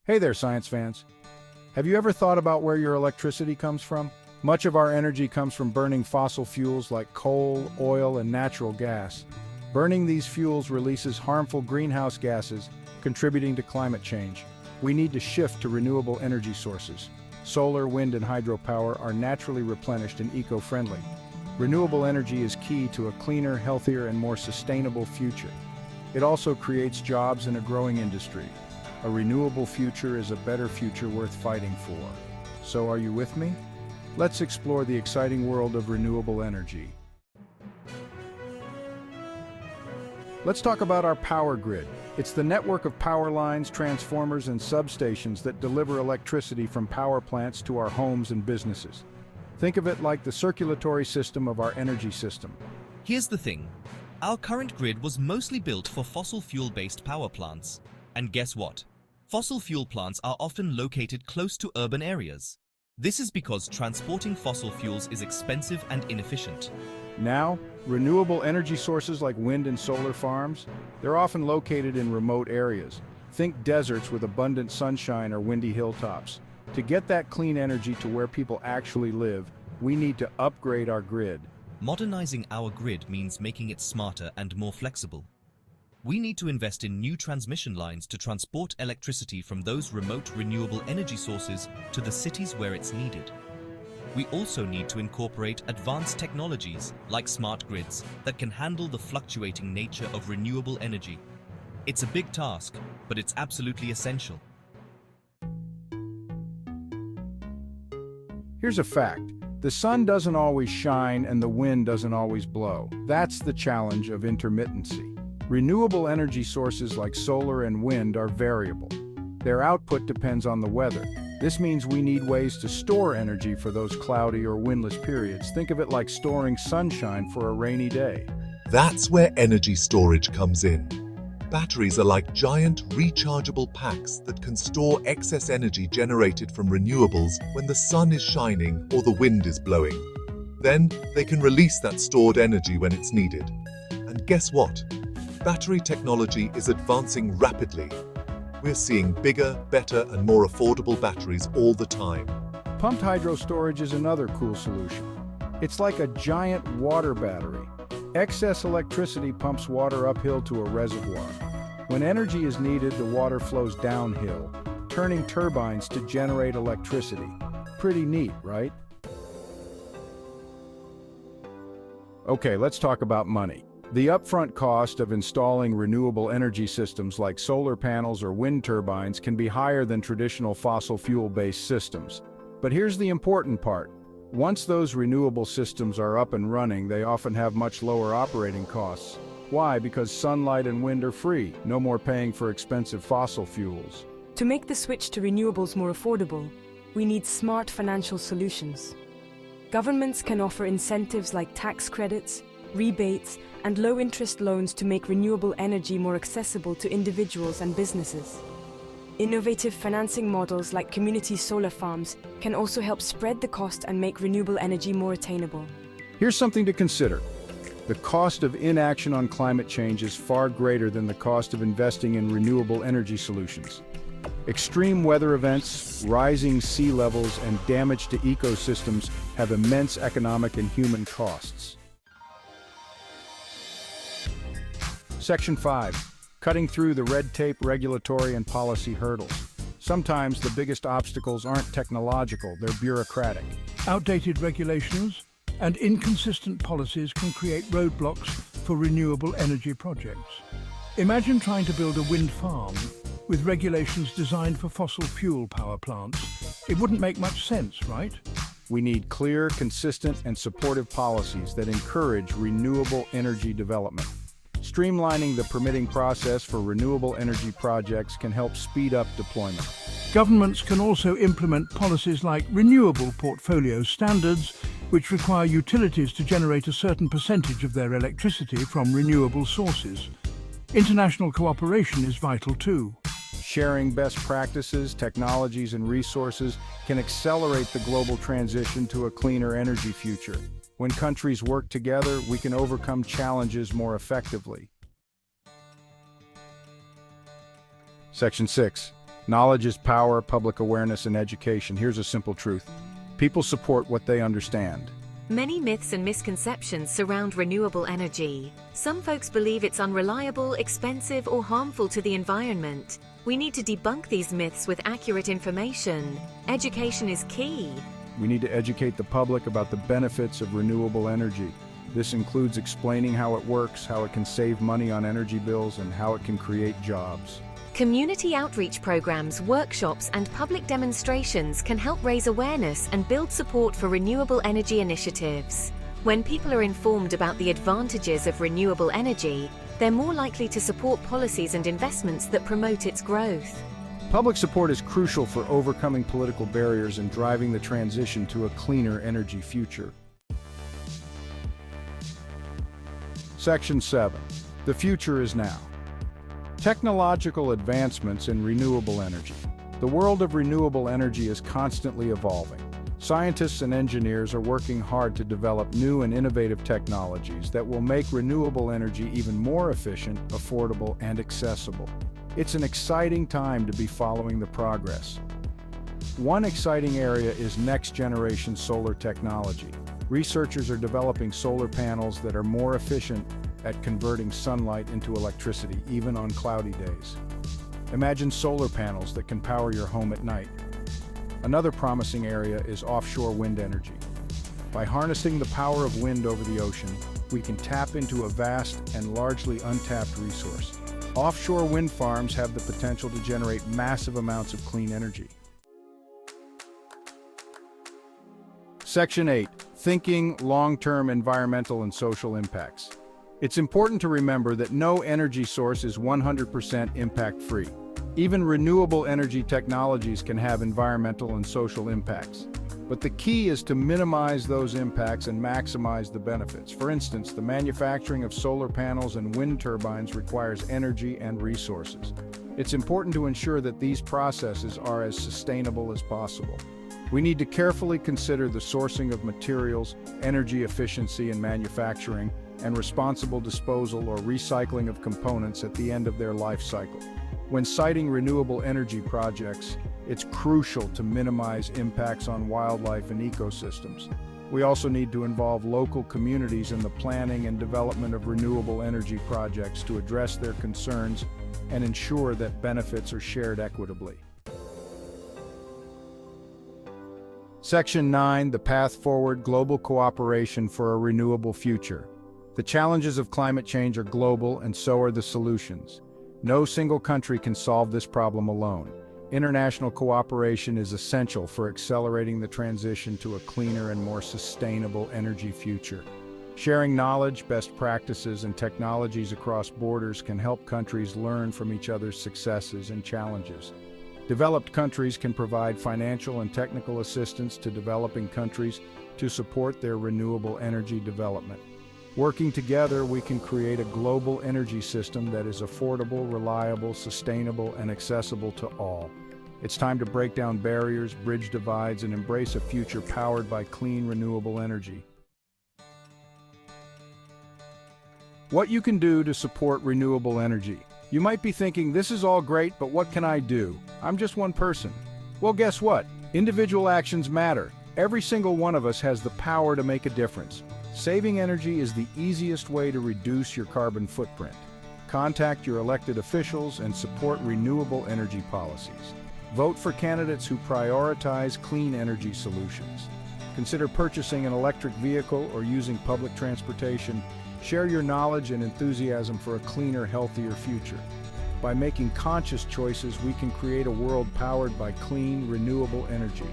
Hey there, science fans. Have you ever thought about where your electricity comes from? Much of our energy comes from burning fossil fuels like coal, oil, and natural gas. Burning these fuels releases harmful greenhouse gases, contributing to climate change. We need to shift to renewable energy sources. Solar, wind, and hydropower are naturally replenished and eco-friendly. Renewable energy is key to a cleaner, healthier, and more sustainable future. It also creates jobs in a growing industry. A renewable future is a better future worth fighting for. So are you with me? Let's explore the exciting world of renewable energy. Let's talk about our power grid. It's the network of power lines, transformers, and substations that deliver electricity from power plants to our homes and businesses. Think of it like the circulatory system of our energy system. Here's the thing. Our current grid was mostly built for fossil fuel-based power plants. And guess what? Fossil fuel plants are often located close to urban areas. This is because transporting fossil fuels is expensive and inefficient. Now, renewable energy sources like wind and solar farms, they're often located in remote areas. Think deserts with abundant sunshine or windy hilltops. To get that clean energy to where people actually live, we need to upgrade our grid. Modernizing our grid means making it smarter and more flexible. We need to invest in new transmission lines to transport electricity from those remote renewable energy sources to the cities where it's needed. We also need to incorporate advanced technologies like smart grids that can handle the fluctuating nature of renewable energy. It's a big task, but it's absolutely essential. Here's a fact. The sun doesn't always shine and the wind doesn't always blow. That's the challenge of intermittency. Renewable energy sources like solar and wind are variable. Their output depends on the weather. This means we need ways to store energy for those cloudy or windless periods. Think of it like storing sunshine for a rainy day. That's where energy storage comes in. Batteries are like giant rechargeable packs that can store excess energy generated from renewables when the sun is shining or the wind is blowing. Then they can release that stored energy when it's needed. And guess what? Battery technology is advancing rapidly. We're seeing bigger, better, and more affordable batteries all the time. Pumped hydro storage is another cool solution. It's like a giant water battery. Excess electricity pumps water uphill to a reservoir. When energy is needed, the water flows downhill, turning turbines to generate electricity. Pretty neat, right? Okay, let's talk about money. The upfront cost of installing renewable energy systems like solar panels or wind turbines can be higher than traditional fossil fuel-based systems. But here's the important part. Once those renewable systems are up and running, they often have much lower operating costs. Why? Because sunlight and wind are free, no more paying for expensive fossil fuels. To make the switch to renewables more affordable, we need smart financial solutions. Governments can offer incentives like tax credits, rebates, and low-interest loans to make renewable energy more accessible to individuals and businesses. Innovative financing models like community solar farms can also help spread the cost and make renewable energy more attainable. Here's something to consider. The cost of inaction on climate change is far greater than the cost of investing in renewable energy solutions. Extreme weather events, rising sea levels, and damage to ecosystems have immense economic and human costs. Section 5. Cutting through the red tape, regulatory, and policy hurdles. Sometimes the biggest obstacles aren't technological, they're bureaucratic. Outdated regulations and inconsistent policies can create roadblocks for renewable energy projects. Imagine trying to build a wind farm with regulations designed for fossil fuel power plants. It wouldn't make much sense, right? We need clear, consistent, and supportive policies that encourage renewable energy development. Streamlining the permitting process for renewable energy projects can help speed up deployment. Governments can also implement policies like renewable portfolio standards, which require utilities to generate a certain percentage of their electricity from renewable sources. International cooperation is vital too. Sharing best practices, technologies, and resources can accelerate the global transition to a cleaner energy future. When countries work together, we can overcome challenges more effectively. Section 6. Knowledge is power, public awareness, and education. Here's a simple truth. People support what they understand. Many myths and misconceptions surround renewable energy. Some folks believe it's unreliable, expensive, or harmful to the environment. We need to debunk these myths with accurate information. Education is key. We need to educate the public about the benefits of renewable energy. This includes explaining how it works, how it can save money on energy bills, and how it can create jobs. Community outreach programs, workshops, and public demonstrations can help raise awareness and build support for renewable energy initiatives. When people are informed about the advantages of renewable energy, they're more likely to support policies and investments that promote its growth. Public support is crucial for overcoming political barriers and driving the transition to a cleaner energy future. Section 7. The future is now. Technological advancements in renewable energy. The world of renewable energy is constantly evolving. Scientists and engineers are working hard to develop new and innovative technologies that will make renewable energy even more efficient, affordable, and accessible. It's an exciting time to be following the progress. One exciting area is next-generation solar technology. Researchers are developing solar panels that are more efficient at converting sunlight into electricity, even on cloudy days. Imagine solar panels that can power your home at night. Another promising area is offshore wind energy. By harnessing the power of wind over the ocean, we can tap into a vast and largely untapped resource. Offshore wind farms have the potential to generate massive amounts of clean energy. Section 8. Thinking long-term environmental and social impacts. It's important to remember that no energy source is 100% impact-free. Even renewable energy technologies can have environmental and social impacts. But the key is to minimize those impacts and maximize the benefits. For instance, the manufacturing of solar panels and wind turbines requires energy and resources. It's important to ensure that these processes are as sustainable as possible. We need to carefully consider the sourcing of materials, energy efficiency in manufacturing, and responsible disposal or recycling of components at the end of their life cycle. When siting renewable energy projects, it's crucial to minimize impacts on wildlife and ecosystems. We also need to involve local communities in the planning and development of renewable energy projects to address their concerns and ensure that benefits are shared equitably. Section 9, the path forward, global cooperation for a renewable future. The challenges of climate change are global, and so are the solutions. No single country can solve this problem alone. International cooperation is essential for accelerating the transition to a cleaner and more sustainable energy future. Sharing knowledge, best practices, and technologies across borders can help countries learn from each other's successes and challenges. Developed countries can provide financial and technical assistance to developing countries to support their renewable energy development. Working together, we can create a global energy system that is affordable, reliable, sustainable, and accessible to all. It's time to break down barriers, bridge divides, and embrace a future powered by clean, renewable energy. What you can do to support renewable energy. You might be thinking, this is all great, but what can I do? I'm just one person. Well, guess what? Individual actions matter. Every single one of us has the power to make a difference. Saving energy is the easiest way to reduce your carbon footprint. Contact your elected officials and support renewable energy policies. Vote for candidates who prioritize clean energy solutions. Consider purchasing an electric vehicle or using public transportation. Share your knowledge and enthusiasm for a cleaner, healthier future. By making conscious choices, we can create a world powered by clean, renewable energy.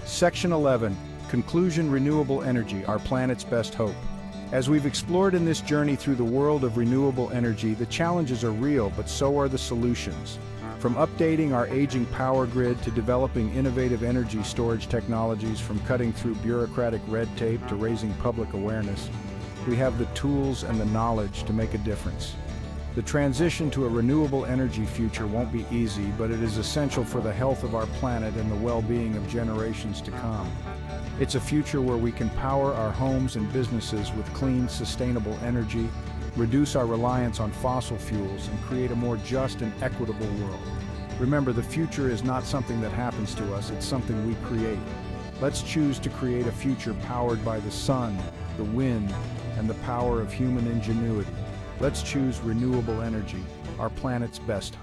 Section 11. Conclusion: Renewable energy, our planet's best hope. As we've explored in this journey through the world of renewable energy, the challenges are real, but so are the solutions. From updating our aging power grid to developing innovative energy storage technologies, from cutting through bureaucratic red tape to raising public awareness, we have the tools and the knowledge to make a difference. The transition to a renewable energy future won't be easy, but it is essential for the health of our planet and the well-being of generations to come. It's a future where we can power our homes and businesses with clean, sustainable energy, reduce our reliance on fossil fuels, and create a more just and equitable world. Remember, the future is not something that happens to us, it's something we create. Let's choose to create a future powered by the sun, the wind, and the power of human ingenuity. Let's choose renewable energy, our planet's best hope.